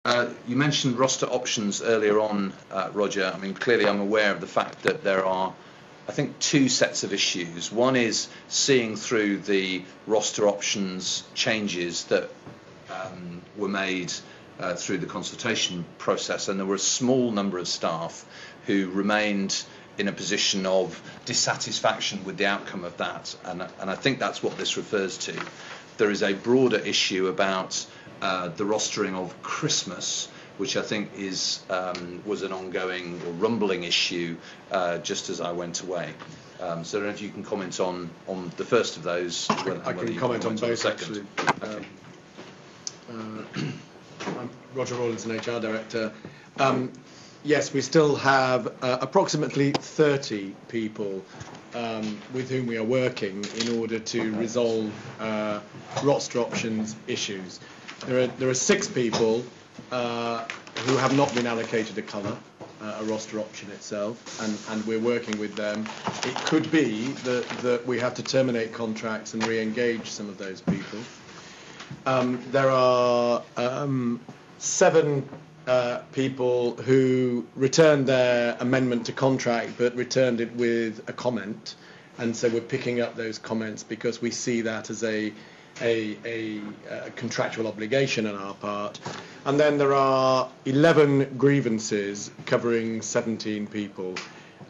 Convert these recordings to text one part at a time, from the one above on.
You mentioned roster options earlier on, Roger. I mean, clearly I'm aware of the fact that there are, I think, two sets of issues. One is seeing through the roster options changes that were made through the consultation process, and there were a small number of staff who remained in a position of dissatisfaction with the outcome of that, and I think that's what this refers to. There is a broader issue about the rostering of Christmas, which I think is was an ongoing or rumbling issue just as I went away. So I don't know if you can comment on the first of those. I can comment on both, actually. Okay. I'm Roger Rawlinson, HR Director. Yes, we still have approximately 30 people with whom we are working in order to resolve roster options issues. There are 6 people who have not been allocated a colour, a roster option itself, and we're working with them. It could be that we have to terminate contracts and re-engage some of those people. There are 7 people who returned their amendment to contract but returned it with a comment, and so we're picking up those comments because we see that as a contractual obligation on our part. And then there are 11 grievances covering 17 people,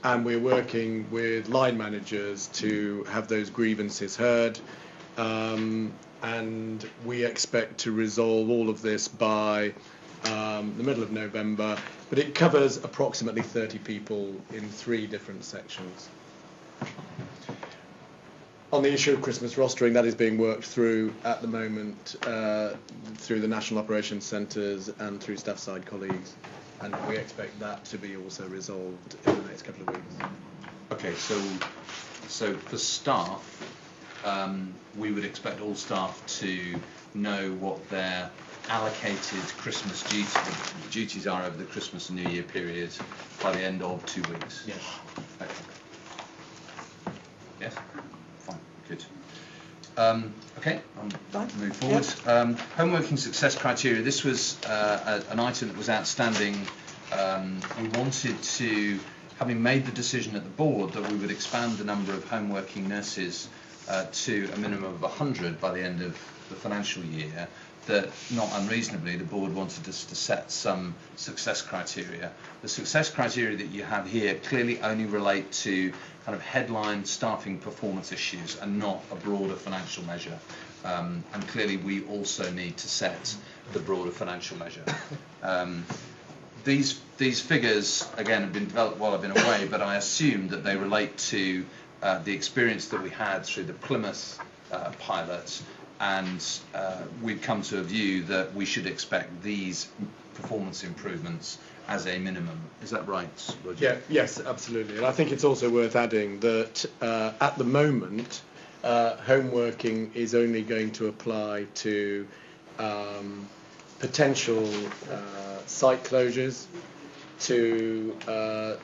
and we're working with line managers to have those grievances heard, and we expect to resolve all of this by the middle of November, but it covers approximately 30 people in 3 different sections. On the issue of Christmas rostering, that is being worked through at the moment through the National Operations Centres and through staff side colleagues, and we expect that to be also resolved in the next couple of weeks. Okay, so for staff, we would expect all staff to know what their allocated Christmas duties are over the Christmas and New Year period by the end of 2 weeks? Yes. Okay. Yes? Fine, good. Okay, I'll move forward. Yep. Home working success criteria. This was an item that was outstanding. We wanted to, having made the decision at the board that we would expand the number of home working nurses to a minimum of 100 by the end of the financial year, that not unreasonably the board wanted us to set some success criteria. The success criteria that you have here clearly only relate to kind of headline staffing performance issues and not a broader financial measure. And clearly we also need to set the broader financial measure. These figures, again, have been developed while I've been away, but I assume that they relate to the experience that we had through the Plymouth pilot, and we've come to a view that we should expect these performance improvements as a minimum. Is that right, Roger? Yeah, yes, absolutely. And I think it's also worth adding that at the moment, home working is only going to apply to potential site closures, to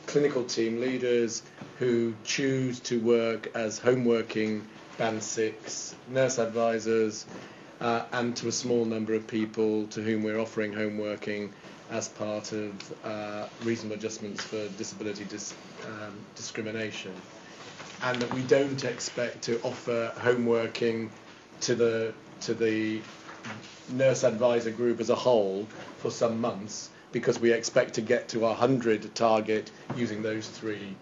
clinical team leaders who choose to work as home working Band 6 nurse advisors, and to a small number of people to whom we're offering home working as part of reasonable adjustments for disability discrimination, and that we don't expect to offer home working to the nurse advisor group as a whole for some months, because we expect to get to our 100 target using those 3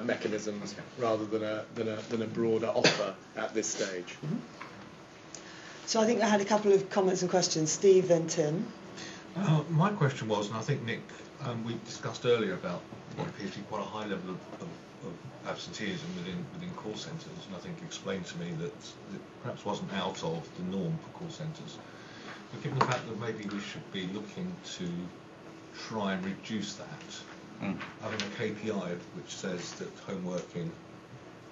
mechanisms rather than a broader offer at this stage. Mm-hmm. So I think I had a couple of comments and questions. Steve, then Tim. My question was, and I think Nick, we discussed earlier about what appears to be quite a high level of absenteeism within call centres, and I think explained to me that it perhaps wasn't out of the norm for call centres. But given the fact that maybe we should be looking to try and reduce that, having a KPI which says that home working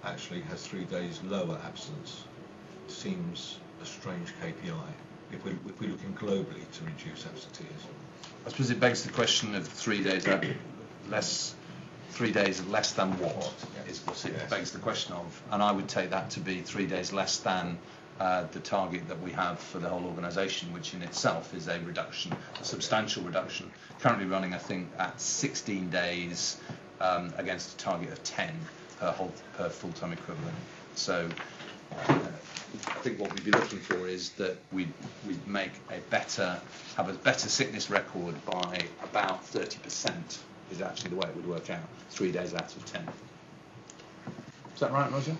actually has 3 days lower absence seems a strange KPI if we're looking globally to reduce absenteeism. I suppose it begs the question of 3 days less. 3 days less than what is what it begs the question of, and I would take that to be 3 days less than the target that we have for the whole organisation, which in itself is a reduction, a substantial reduction. Currently running, I think, at 16 days against a target of 10 per full-time equivalent. So I think what we'd be looking for is that we'd make have a better sickness record by about 30%. Is actually the way it would work out. 3 days out of 10. Is that right, Roger?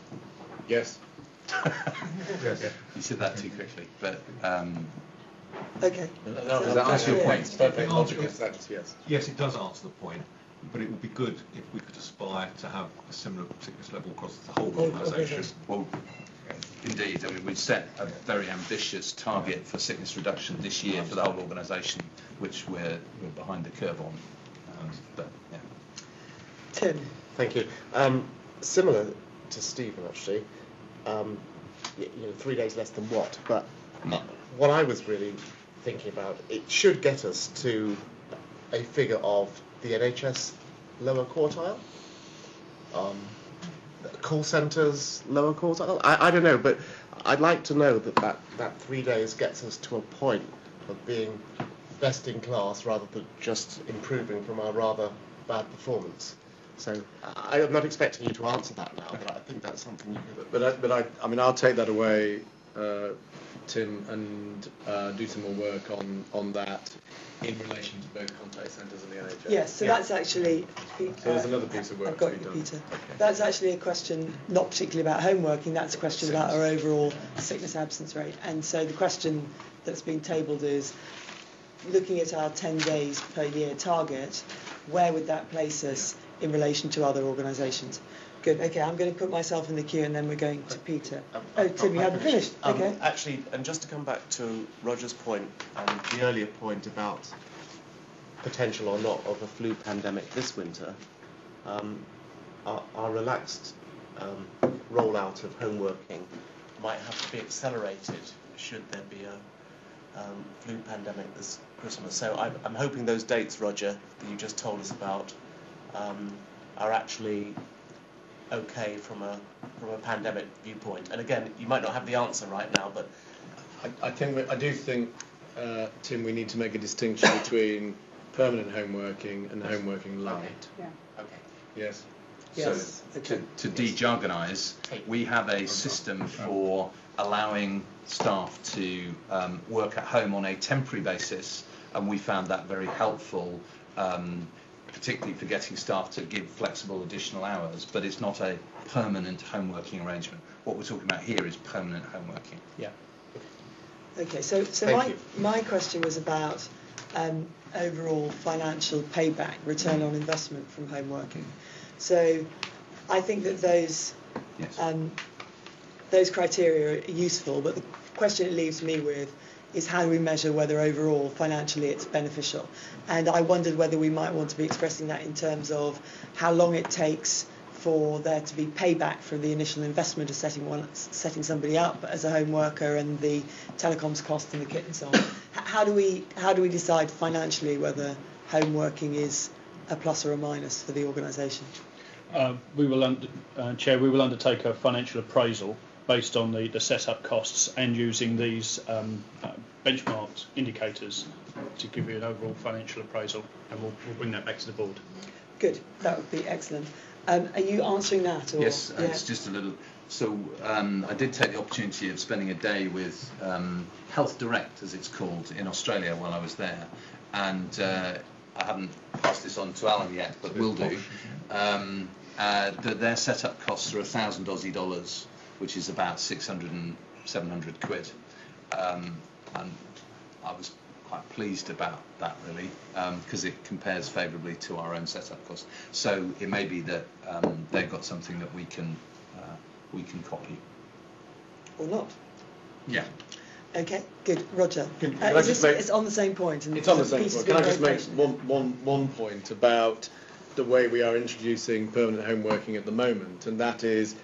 Yes. Yes. You said that too quickly, but Okay. does that answer your point? It's perfect The logic. answer Yes. Yes. Yes, it does answer the point, but it would be good if we could aspire to have a similar sickness level across the whole organisation. Well, indeed. I mean, we've set a very ambitious target for sickness reduction this year for the whole organisation, which we're behind the curve on. But yeah. Tim. Thank you. Similar to Stephen, actually. 3 days less than what? But what I was really thinking about, it should get us to a figure of the NHS lower quartile. Call centres lower quartile. I don't know, but I'd like to know that 3 days gets us to a point of being best in class rather than just improving from our rather bad performance. So I'm not expecting you to answer that now, but I think that's something you could... But I mean, I'll take that away, Tim, and do some more work on that in relation to both contact centres and the NHS. Yes, so that's actually... So there's another piece of work I've got to be you, done. Peter. Okay. That's actually a question not particularly about home working, that's a question about our overall sickness absence rate. And so the question that's being tabled is, looking at our 10 days per year target, where would that place us in relation to other organisations? Good, okay, I'm going to put myself in the queue and then we're going to Peter. Tim, you haven't finished? Okay. Actually, and just to come back to Roger's point and the earlier point about potential or not of a flu pandemic this winter, our relaxed rollout of home working might have to be accelerated should there be a flu pandemic this Christmas. So I'm hoping those dates, Roger, that you just told us about are actually okay from a pandemic viewpoint. And again, you might not have the answer right now, but I do think, Tim, we need to make a distinction between permanent home working and home working light. Yeah. okay. Yes. Yes. So Okay. to de-jargonise, we have a system for allowing staff to work at home on a temporary basis, and we found that very helpful, particularly for getting staff to give flexible additional hours, but it's not a permanent home working arrangement. What we're talking about here is permanent home working. Yeah. Okay, so my question was about overall financial payback, return on investment from home working. So I think that those criteria are useful, but the question it leaves me with is how do we measure whether overall financially it's beneficial? And I wondered whether we might want to be expressing that in terms of how long it takes for there to be payback from the initial investment of setting somebody up as a home worker and the telecoms cost and the kit and so on. How do we decide financially whether home working is a plus or a minus for the organisation? Chair, we will undertake a financial appraisal based on the set-up costs and using these benchmarked indicators to give you an overall financial appraisal, and we'll bring that back to the board. Good, that would be excellent. Are you answering that? Or? Yes, it's just a little. So I did take the opportunity of spending a day with Health Direct, as it's called, in Australia while I was there, and I haven't passed this on to Alan yet, but will do. Their setup costs are 1,000 Aussie dollars, which is about 600 and 700 quid, and I was quite pleased about that, really, because it compares favourably to our own setup costs. So it may be that they've got something that we can copy. Or not? Yeah. Okay, good. Roger. It's on the same point. And it's on the same Peter's point. Can I just very make patient. one point about the way we are introducing permanent home working at the moment, and that is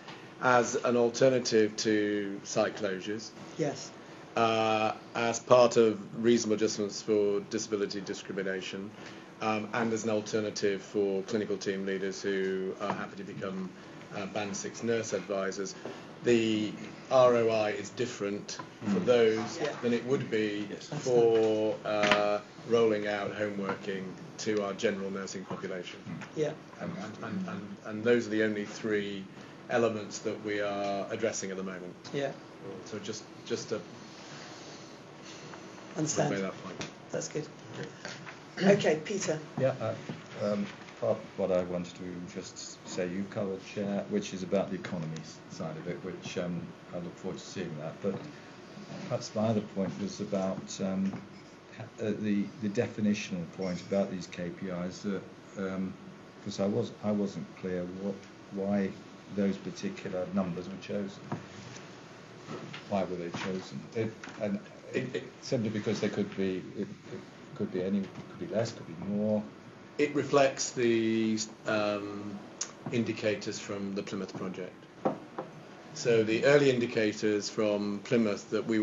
as an alternative to site closures. Yes. As part of reasonable adjustments for disability discrimination, and as an alternative for clinical team leaders who are happy to become Band 6 nurse advisors. the ROI is different for those than it would be for rolling out home working to our general nursing population. Yeah. And those are the only three elements that we are addressing at the moment. Yeah. So just to Understand. convey that point. That's good. Okay, Peter. Yeah, part of what I wanted to just say you covered, Chair, which is about the economy side of it, which I look forward to seeing that. But perhaps my other point was about the definitional point about these KPIs, because I wasn't clear why those particular numbers were chosen. Why were they chosen? Simply because they could be. It could be less, could be more. It reflects the indicators from the Plymouth project. So the early indicators from Plymouth that we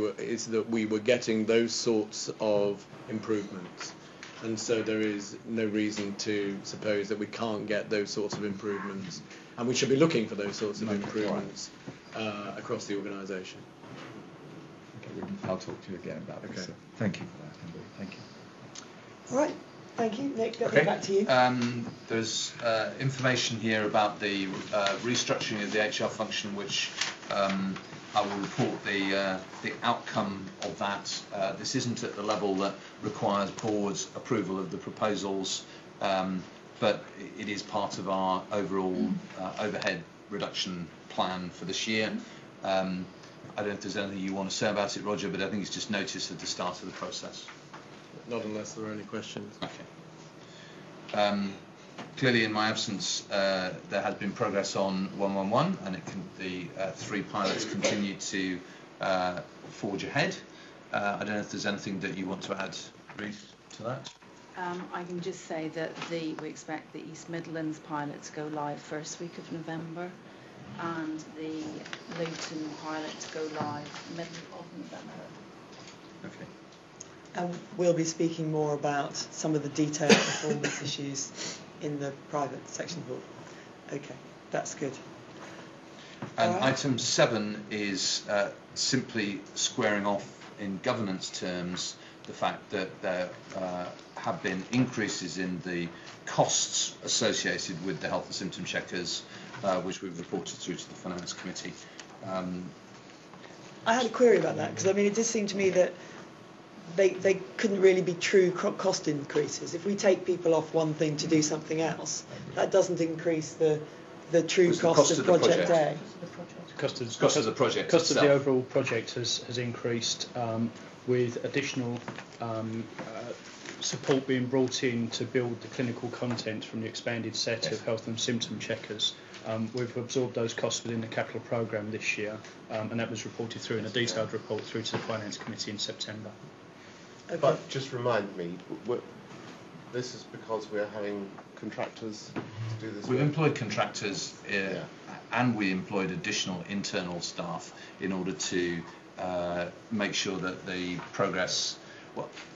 were getting those sorts of improvements, and so there is no reason to suppose that we can't get those sorts of improvements, and we should be looking for those sorts of improvements across the organisation. Okay, I'll talk to you again about this. Okay. So thank you for that, Andrew. Thank you. All right. Thank you, Nick. I'll Okay. go back to you. There's information here about the restructuring of the HR function, which I will report the outcome of that. This isn't at the level that requires board's approval of the proposals, but it is part of our overall overhead reduction plan for this year. I don't know if there's anything you want to say about it, Roger, but I think it's just noticed at the start of the process. Not unless there are any questions. Okay. Clearly, in my absence, there has been progress on 111, and the three pilots continue to forge ahead. I don't know if there's anything that you want to add, Ruth, to that. I can just say that we expect the East Midlands pilot to go live first week of November, and the Luton pilot to go live middle of November. Okay. And we'll be speaking more about some of the detailed performance issues in the private section of the board. Okay, that's good. And right. item 7 is simply squaring off in governance terms the fact that there have been increases in the costs associated with the health and symptom checkers, which we've reported through to the Finance Committee. I had a query about that, because I mean it did seem to me that they couldn't really be true cost increases. If we take people off one thing to do something else, that doesn't increase the true cost of Project A. Cost of the project. Cost of the overall project has increased, with additional support being brought in to build the clinical content from the expanded set of health and symptom checkers. We've absorbed those costs within the capital programme this year, and that was reported through in a detailed report through to the Finance Committee in September. Okay. But just remind me, this is because we're having contractors to do this We've work? employed contractors and we employed additional internal staff in order to make sure that the progress,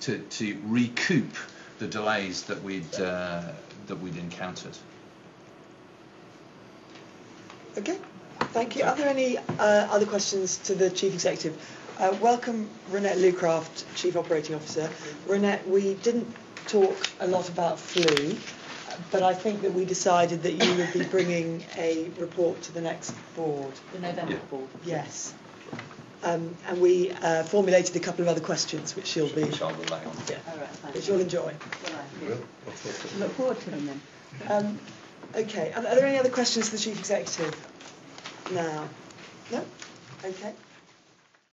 to recoup the delays that we'd encountered. Okay, thank you. Are there any other questions to the Chief Executive? Welcome Ronette Lucraft, Chief Operating Officer. Ronette, we didn't talk a lot about flu, but I think that we decided that you would be bringing a report to the next board. The November board. Yes. And we formulated a couple of other questions which you'll be... Which I'll relay on. Yeah, All right, thanks. which you'll enjoy. Look forward to them then. Okay, are there any other questions to the Chief Executive now? No? Okay.